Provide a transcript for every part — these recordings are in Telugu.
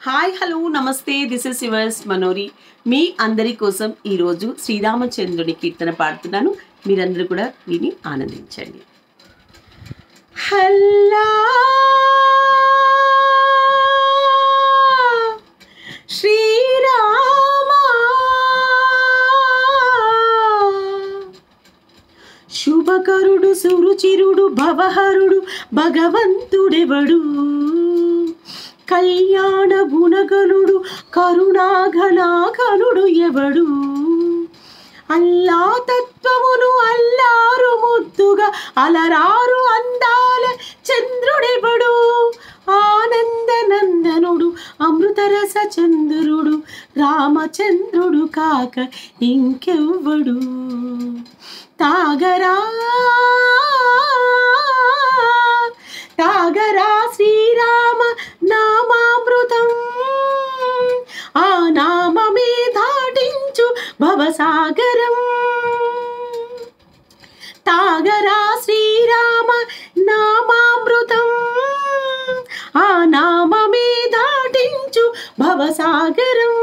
హాయ్ హలో నమస్తే దిస్ ఇస్ యువర్స్ మనోరి మీ అందరి కోసం ఈరోజు శ్రీరామచంద్రుని కీర్తన పాడుతున్నాను. మీరందరూ కూడా విని ఆనందించండి. హల్లా శ్రీరామ శుభకరుడు సురుచిరుడు భవహరుడు భగవంతుడెవడు, కళ్యాణ గుణగణుడు కరుణాఘనాఘనుడు ఎవడు, అల్లా తత్వమును అల్లారు ముద్దుగా అలరారు అందాల చంద్రుడెవడు, ఆనందనందనుడు అమృతరస చంద్రుడు రామచంద్రుడు కాక ఇంకెవ్వడు. తాగరా తాగరా శ్రీరామ నామామృతం, ఆ నామమే దాటించు భవసాగరం. తాగరా శ్రీరామ నామామృతం, ఆ నామమే దాటించు భవసాగరం.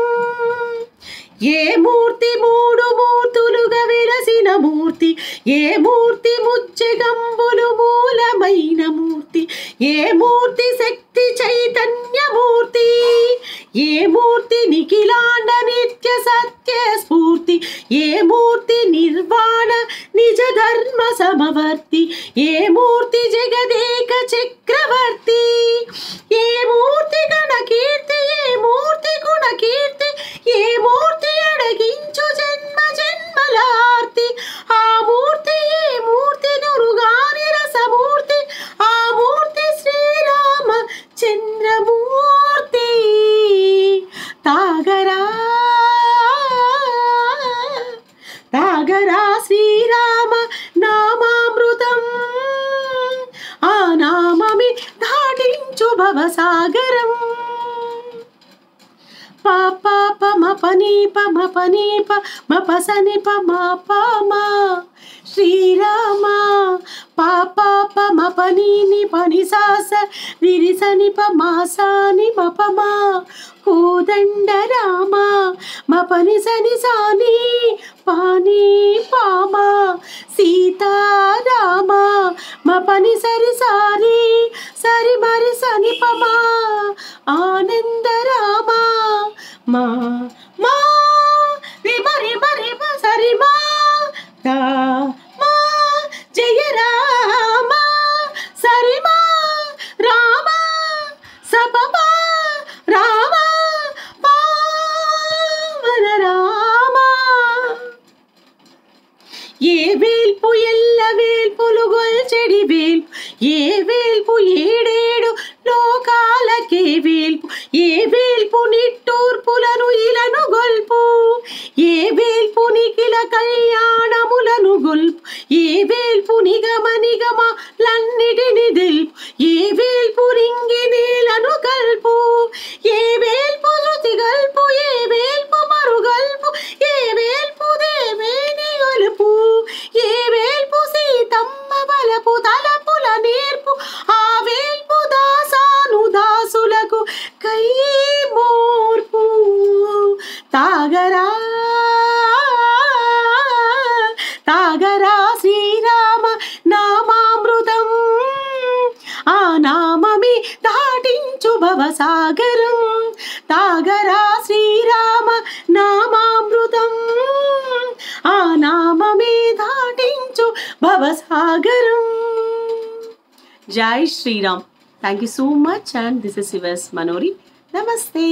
ఏ మూర్తి మూడు మూర్తులుగా వెలసిన మూర్తి, ఏ మూర్తి ముచ్చెగంబులు మూలమైన మూర్తి, ఏ మూర్తి శక్తి చైతన్యమూర్తి, ఏ మూర్తి నిఖిలాండ నిత్య సత్య స్ఫూర్తి, ఏ మూర్తి నిర్వాణ నిజ ధర్మ సమవర్తి, ఏ మూర్తి జగదేక చక్రవర్తి, ఏ మూర్తి గణకీర్తి, ఏ మూర్తి గుణకీర్తి, ఏ మూర్తి అడగించు జన్మ జన్మలార్తి, ఆ మూర్తి ఏ మూర్తి నురుగాని రసమూర్తి, ఆ మూర్తి శ్రీరామ చంద్రమూర్తి. తాగరా తాగరా శ్రీరామ నామామృతం, ఆ నామమి దాటించు భవసాగరం. పాప మపనీప మపనీప మపసనిప మాపమ శ్రీరామ, పాప మపనీని పనిసాస విరిసనిప మాసాని మపమా కోదండ రామ, మపని సని సాని పాని పామా సీతారామ, మపని సరి సారి సరి మరి సని పమా ఆనంద రామ, మా మా రిమ రిమ రిమ సరి మా తా మా జయ రామ సరి మా రామ సపమ రామ పావన రామ. ఏ వేల్పు ఎల్ల వేల్పులు గొల్చెడి వేల్పు, ఏ వేల్పు ఏడేడు లోకాలకే వేల్పు, ఏ వేల్పు నిట్టూర్పులను ఇలను గొల్పు, ఏ వేల్పు నిఖిల కళ్యాణములను గొల్పు, ఏ వేల్పు నిగమ నిగమ లన్నిటిని తెలుపు, ఏ వేల్పు రింగి నీలను కల్పు, ఏ వేల్పు శృతి గల్పు, ఏ వేల్పు మరుగల్పు, ఏ వేల్పు దేవేని గొలుపు, ఏ వేల్పు సీతమ్మ బలపు తలపుల నేర్పు, ఆ వేల్పు దాసాను దాసులకు కై మోర్పు. తాగరా తాగరా శ్రీరామ నామామృతం, ఆ నామమి దాటించు భవసాగరం. తాగరా శ్రీరామ నామామృతం, ఆ నామమే దాటించు భవసాగరం. జై Shriram. Thank you so much and this is yours Manori. నమస్తే.